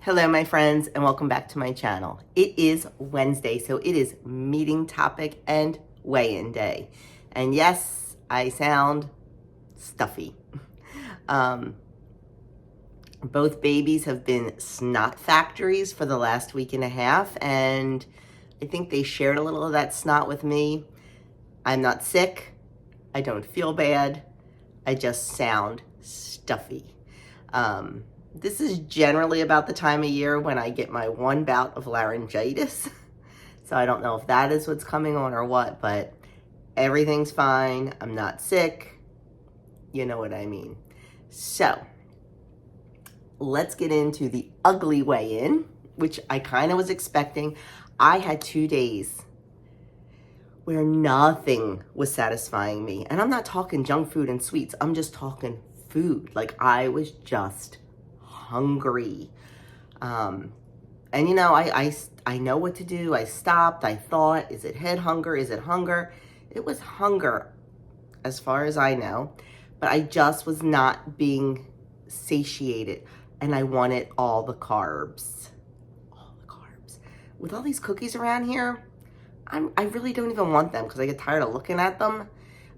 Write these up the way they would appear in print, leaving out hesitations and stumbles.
Hello, my friends, and welcome back to my channel. It is Wednesday, so it is meeting topic and weigh-in day. And yes, I sound stuffy. Um, both babies have been snot factories for the last week and a half, and I think they shared a little of that snot with me. I'm not sick. I don't feel bad. I just sound stuffy. This is generally about the time of year when I get my one bout of laryngitis. So I don't know if that is what's coming on or what, but everything's fine. I'm not sick. You know what I mean. So let's get into the ugly weigh-in, which I kind of was expecting. I had 2 days where nothing was satisfying me. And I'm not talking junk food and sweets. I'm just talking food. Like I was just hungry. And you know, I know what to do. I stopped. I thought, is it head hunger? Is it hunger? It was hunger as far as I know, but I just was not being satiated and I wanted all the carbs. All the carbs. With all these cookies around here, I really don't even want them because I get tired of looking at them.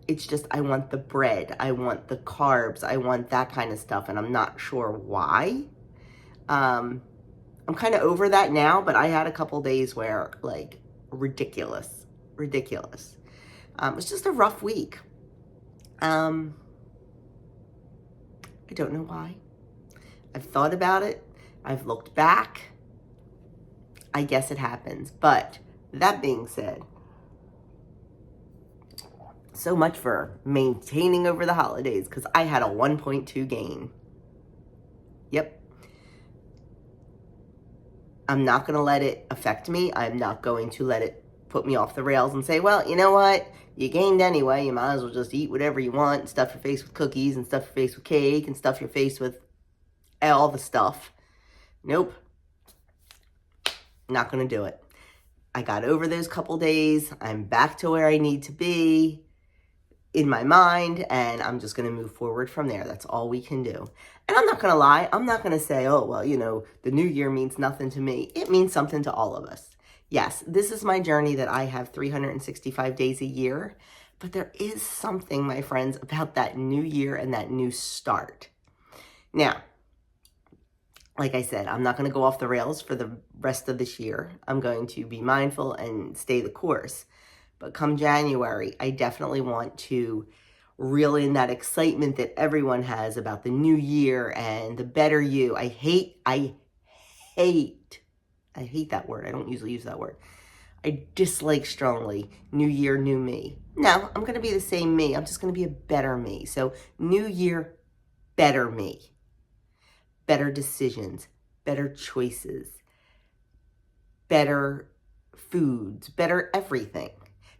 It's just, I want the bread. I want the carbs. I want that kind of stuff. And I'm not sure why. I'm kind of over that now, but I had a couple days where like ridiculous. It was just a rough week. I don't know why. I've thought about it. I've looked back. I guess it happens. But that being said, so much for maintaining over the holidays because I had a 1.2 gain. Yep. I'm not going to let it affect me. I'm not going to let it put me off the rails and say, well, you know what? You gained anyway. You might as well just eat whatever you want. Stuff your face with cookies and stuff your face with cake and stuff your face with all the stuff. Nope. Not going to do it. I got over those couple days. I'm back to where I need to be in my mind, and I'm just going to move forward from there. That's all we can do. And I'm not going to lie. I'm not going to say, oh, well, you know, the new year means nothing to me. It means something to all of us. Yes, this is my journey that I have 365 days a year, but there is something, my friends, about that new year and that new start. Now, like I said, I'm not going to go off the rails for the rest of this year. I'm going to be mindful and stay the course. But come January, I definitely want to reel in that excitement that everyone has about the new year and the better you. I hate that word. I don't usually use that word. I dislike strongly new year, new me. No, I'm going to be the same me. I'm just going to be a better me. So new year, better me. Better decisions, better choices, better foods, better everything.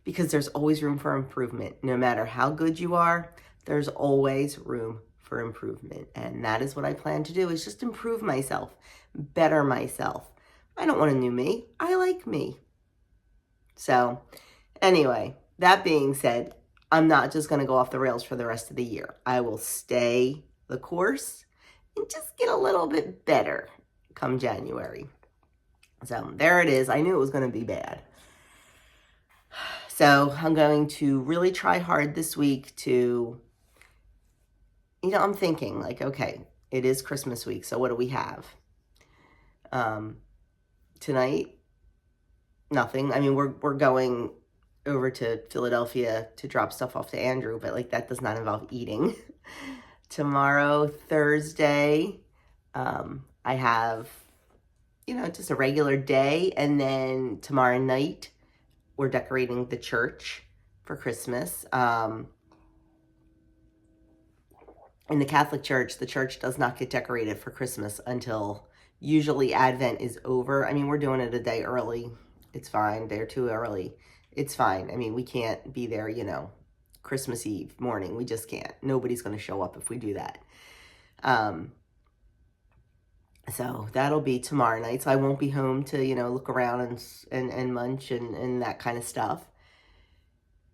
Because there's always room for improvement. No matter how good you are, there's always room for improvement. And that is what I plan to do, is just improve myself, better myself. I don't want a new me. I like me. So anyway, that being said, I'm not just going to go off the rails for the rest of the year. I will stay the course and just get a little bit better come January. So there it is. I knew it was going to be bad. So I'm going to really try hard this week to, I'm thinking like, okay, it is Christmas week. So what do we have? Tonight, nothing. I mean, we're going over to Philadelphia to drop stuff off to Andrew, but like that does not involve eating. Tomorrow, Thursday, I have, just a regular day. And then tomorrow night, we're decorating the church for Christmas. In the Catholic Church, the church does not get decorated for Christmas until usually Advent is over. I mean, we're doing it a day early. It's fine. They're too early. It's fine. I mean, we can't be there, Christmas Eve morning. We just can't. Nobody's going to show up if we do that. So that'll be tomorrow night. So I won't be home to, look around and munch and that kind of stuff.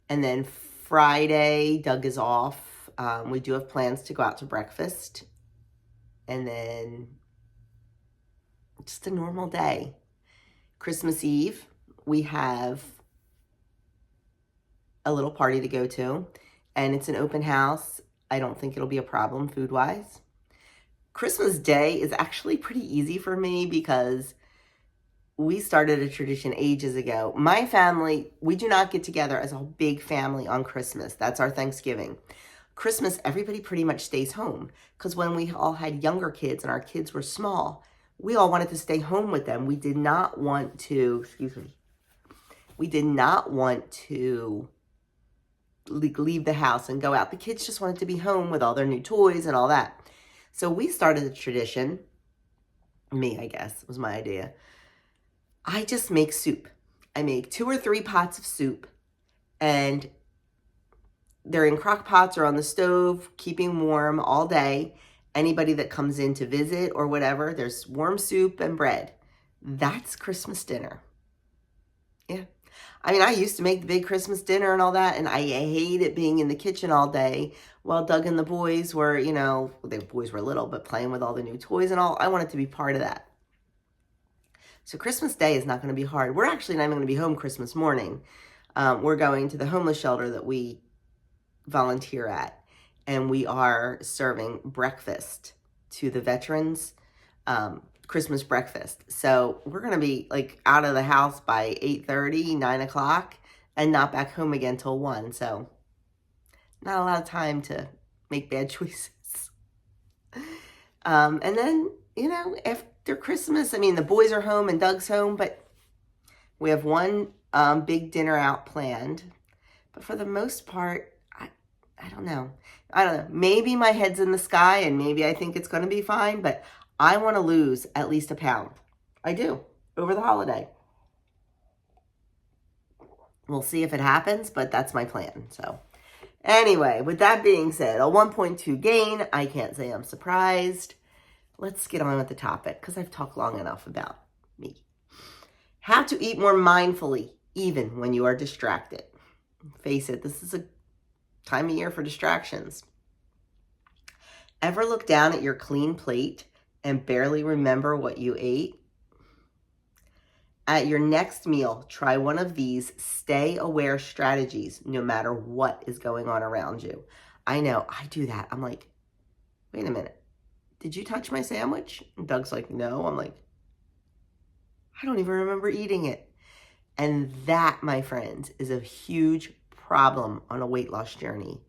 And then Friday, Doug is off. We do have plans to go out to breakfast. And then just a normal day. Christmas Eve, we have a little party to go to, and it's an open house. I don't think it'll be a problem food-wise. Christmas Day is actually pretty easy for me because we started a tradition ages ago. My family, we do not get together as a big family on Christmas. That's our Thanksgiving. Christmas, everybody pretty much stays home because when we all had younger kids and our kids were small, we all wanted to stay home with them. We did not want to, we did not want to leave the house and go out. The kids just wanted to be home with all their new toys and all that. So we started a tradition, I guess, was my idea. I just make soup. I make 2 or 3 pots of soup, and they're in crock pots or on the stove, keeping warm all day. Anybody that comes in to visit or whatever, there's warm soup and bread. That's Christmas dinner. Yeah. I mean, I used to make the big Christmas dinner and all that, and I hated being in the kitchen all day while Doug and the boys were, the boys were little, but playing with all the new toys and all. I wanted to be part of that. So Christmas Day is not going to be hard. We're actually not even going to be home Christmas morning. We're going to the homeless shelter that we volunteer at, and we are serving breakfast to the veterans, Christmas breakfast. So we're going to be out of the house by 8:30, 9 o'clock, and not back home again till 1. So not a lot of time to make bad choices. And then, after Christmas, the boys are home and Doug's home, but we have one big dinner out planned. But for the most part, I don't know. Maybe my head's in the sky and maybe I think it's going to be fine, but I want to lose at least 1 pound. I do, over the holiday. We'll see if it happens, but that's my plan. So anyway, with that being said, a 1.2 gain. I can't say I'm surprised. Let's get on with the topic because I've talked long enough about me. How to eat more mindfully, even when you are distracted. Face it, this is a time of year for distractions. Ever look down at your clean plate and barely remember what you ate? At your next meal, try one of these stay-aware strategies no matter what is going on around you. I know, I do that. I'm like, wait a minute. Did you touch my sandwich? And Doug's like, no. I'm like, I don't even remember eating it. And that, my friends, is a huge problem on a weight loss journey.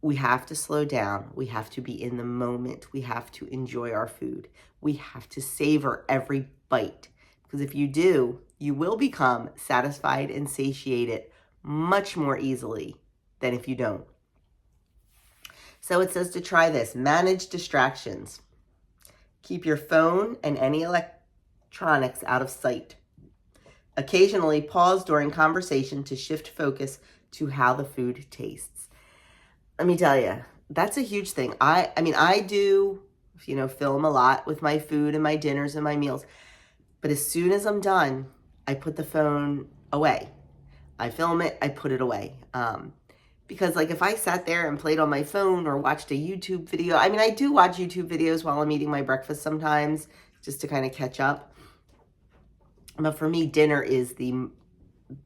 We have to slow down. We have to be in the moment. We have to enjoy our food. We have to savor every bite. Because if you do, you will become satisfied and satiated much more easily than if you don't. So it says to try this. Manage distractions. Keep your phone and any electronics out of sight. Occasionally pause during conversation to shift focus to how the food tastes. Let me tell you, that's a huge thing. I do, film a lot with my food and my dinners and my meals. But as soon as I'm done, I put the phone away. I film it, I put it away. Because if I sat there and played on my phone or watched a YouTube video, I do watch YouTube videos while I'm eating my breakfast sometimes just to kind of catch up. But for me, dinner is the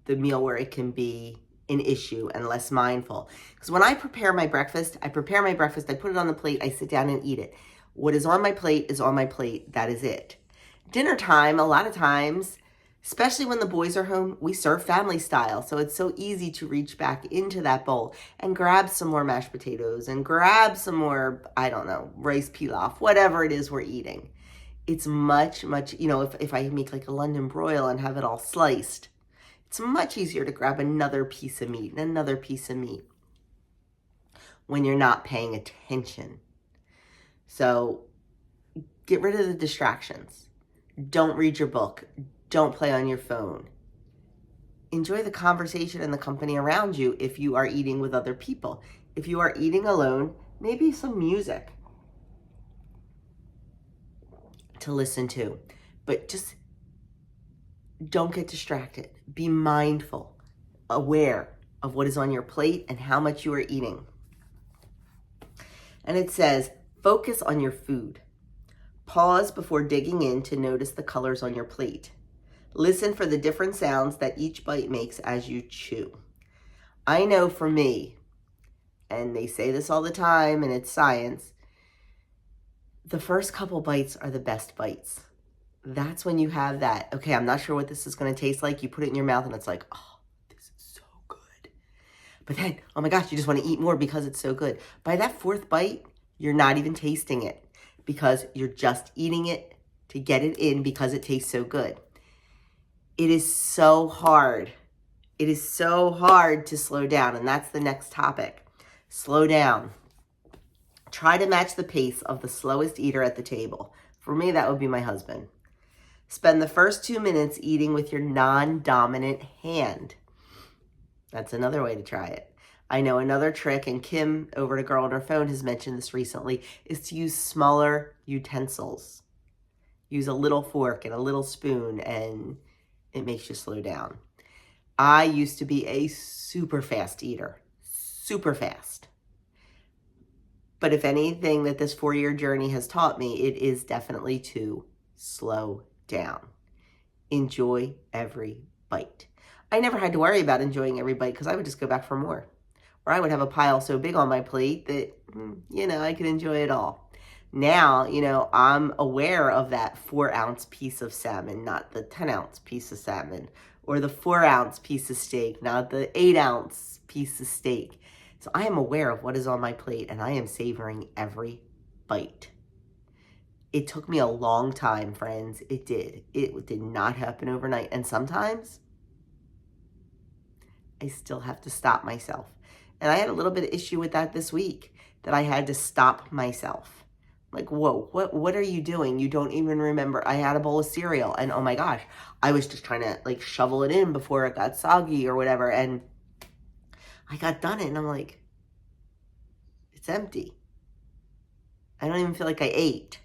meal where it can be an issue and less mindful. Because when I prepare my breakfast, I put it on the plate, I sit down and eat it. What is on my plate is on my plate. That is it. Dinner time, a lot of times, especially when the boys are home, we serve family style. So it's so easy to reach back into that bowl and grab some more mashed potatoes and grab some more, rice pilaf, whatever it is we're eating. It's much, if I make a London broil and have it all sliced, it's much easier to grab another piece of meat and another piece of meat when you're not paying attention. So get rid of the distractions. Don't read your book. Don't play on your phone. Enjoy the conversation and the company around you if you are eating with other people. If you are eating alone, maybe some music to listen to. But just don't get distracted. Be mindful, aware of what is on your plate and how much you are eating. And it says, focus on your food. Pause before digging in to notice the colors on your plate. Listen for the different sounds that each bite makes as you chew. I know for me, and they say this all the time and it's science, the first couple bites are the best bites. That's when you have that, okay, I'm not sure what this is going to taste like. You put it in your mouth and it's like, oh, this is so good. But then, oh my gosh, you just want to eat more because it's so good. By that fourth bite, you're not even tasting it because you're just eating it to get it in because it tastes so good. It is so hard. It is so hard to slow down, and that's the next topic. Slow down. Try to match the pace of the slowest eater at the table. For me, that would be my husband. Spend the first 2 minutes eating with your non-dominant hand. That's another way to try it. I know another trick, and Kim, over to Girl on her Phone, has mentioned this recently, is to use smaller utensils. Use a little fork and a little spoon, and it makes you slow down. I used to be a super fast eater. Super fast. But if anything that this 4-year journey has taught me, it is definitely to slow down. Enjoy every bite. I never had to worry about enjoying every bite because I would just go back for more. Or I would have a pile so big on my plate that, I could enjoy it all. Now, I'm aware of that 4-ounce piece of salmon, not the 10-ounce piece of salmon, or the 4-ounce piece of steak, not the 8-ounce piece of steak. So I am aware of what is on my plate, and I am savoring every bite. It took me a long time, friends. It did. It did not happen overnight. And sometimes I still have to stop myself. And I had a little bit of issue with that this week, that I had to stop myself. Like, whoa, what are you doing? You don't even remember. I had a bowl of cereal, and oh my gosh, I was just trying to shovel it in before it got soggy or whatever. And I got done it, and I'm like, it's empty. I don't even feel like I ate.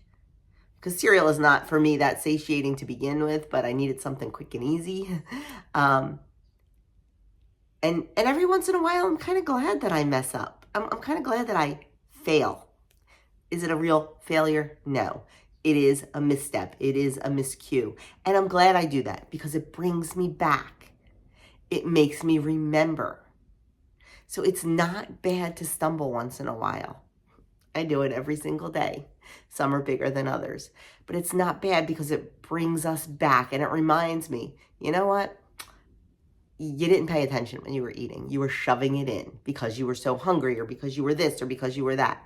Because cereal is not, for me, that satiating to begin with, but I needed something quick and easy. And every once in a while, I'm kind of glad that I mess up. I'm kind of glad that I fail. Is it a real failure? No. It is a misstep. It is a miscue. And I'm glad I do that because it brings me back. It makes me remember. So it's not bad to stumble once in a while. I do it every single day. Some are bigger than others. But it's not bad because it brings us back and it reminds me, you know what? You didn't pay attention when you were eating. You were shoving it in because you were so hungry or because you were this or because you were that.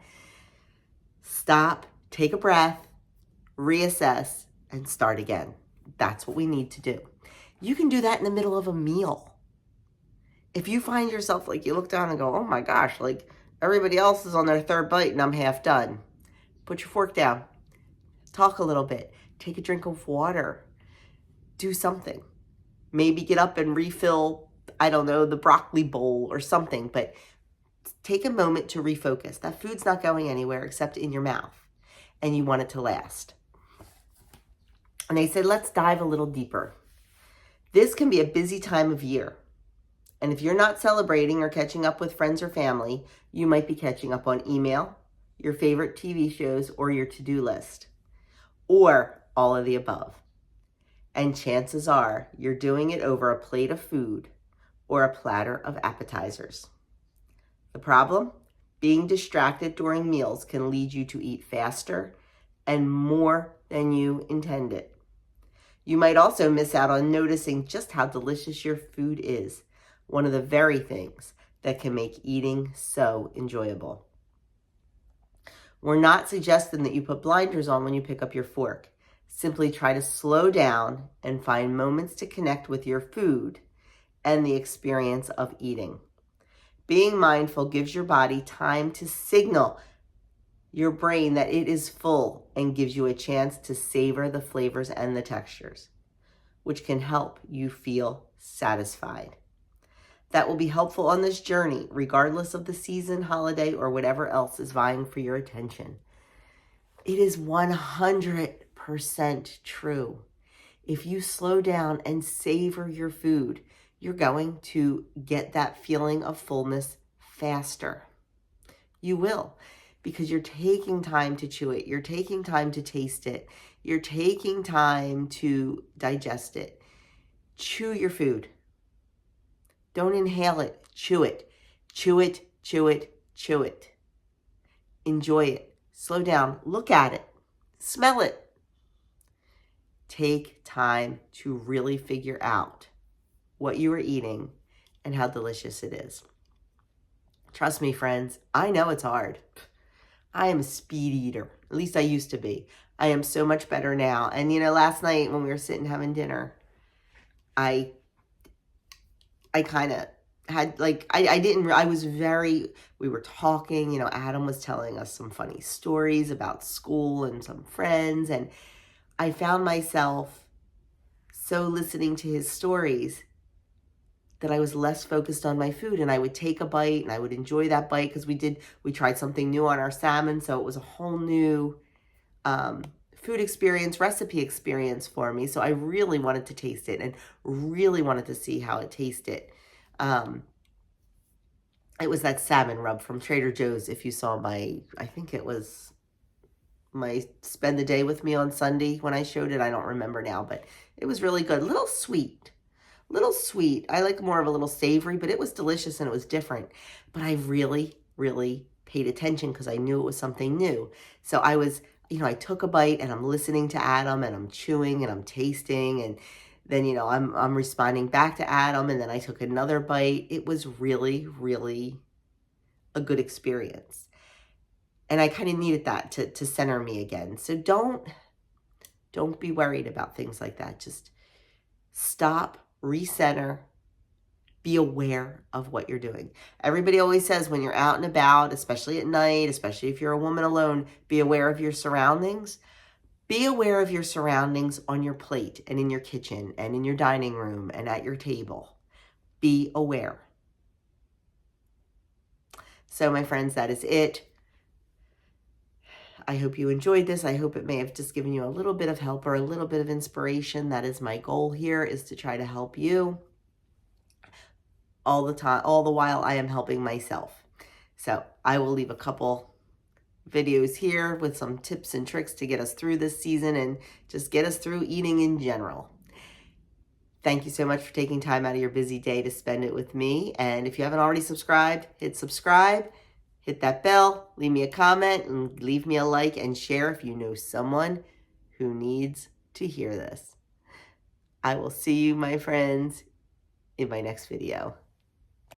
Stop, take a breath, reassess, and start again. That's what we need to do. You can do that in the middle of a meal. If you find yourself you look down and go, oh my gosh, everybody else is on their third bite and I'm half done. Put your fork down. Talk a little bit. Take a drink of water. Do something. Maybe get up and refill, the broccoli bowl or something, but take a moment to refocus. That food's not going anywhere except in your mouth, and you want it to last. And they said, let's dive a little deeper. This can be a busy time of year. And if you're not celebrating or catching up with friends or family, you might be catching up on email, your favorite TV shows, or your to-do list, or all of the above. And chances are you're doing it over a plate of food or a platter of appetizers. The problem? Being distracted during meals can lead you to eat faster and more than you intended. You might also miss out on noticing just how delicious your food is, one of the very things that can make eating so enjoyable. We're not suggesting that you put blinders on when you pick up your fork. Simply try to slow down and find moments to connect with your food and the experience of eating. Being mindful gives your body time to signal your brain that it is full and gives you a chance to savor the flavors and the textures, which can help you feel satisfied. That will be helpful on this journey, regardless of the season, holiday, or whatever else is vying for your attention. It is 100% true. If you slow down and savor your food, you're going to get that feeling of fullness faster. You will, because you're taking time to chew it. You're taking time to taste it. You're taking time to digest it. Chew your food. Don't inhale it. Chew it. Chew it, chew it, chew it. Enjoy it. Slow down. Look at it. Smell it. Take time to really figure out what you are eating and how delicious it is. Trust me, friends, I know it's hard. I am a speed eater. At least I used to be. I am so much better now. And last night when we were sitting having dinner, I kind of had we were talking, Adam was telling us some funny stories about school and some friends, and I found myself so listening to his stories that I was less focused on my food, and I would take a bite and I would enjoy that bite because we tried something new on our salmon. So it was a whole new food experience, recipe experience for me. So I really wanted to taste it and really wanted to see how it tasted. It was that salmon rub from Trader Joe's. If you saw I think it was my spend the day with me on Sunday when I showed it. I don't remember now, but it was really good. Little sweet. I like more of a little savory, but it was delicious and it was different. But I really, really paid attention because I knew it was something new. So I took a bite and I'm listening to Adam and I'm chewing and I'm tasting, and then, I'm responding back to Adam, and then I took another bite. It was really, really a good experience. And I kind of needed that to center me again. So don't be worried about things like that. Just stop, recenter, be aware of what you're doing. Everybody always says when you're out and about, especially at night, especially if you're a woman alone, be aware of your surroundings. Be aware of your surroundings on your plate and in your kitchen and in your dining room and at your table. Be aware. So my friends, that is it. I hope you enjoyed this. I hope it may have just given you a little bit of help or a little bit of inspiration. That is my goal here, is to try to help you all the time, all the while I am helping myself. So I will leave a couple videos here with some tips and tricks to get us through this season and just get us through eating in general. Thank you so much for taking time out of your busy day to spend it with me. And if you haven't already subscribed, hit subscribe. Hit that bell, leave me a comment, and leave me a like and share if you know someone who needs to hear this. I will see you, my friends, in my next video.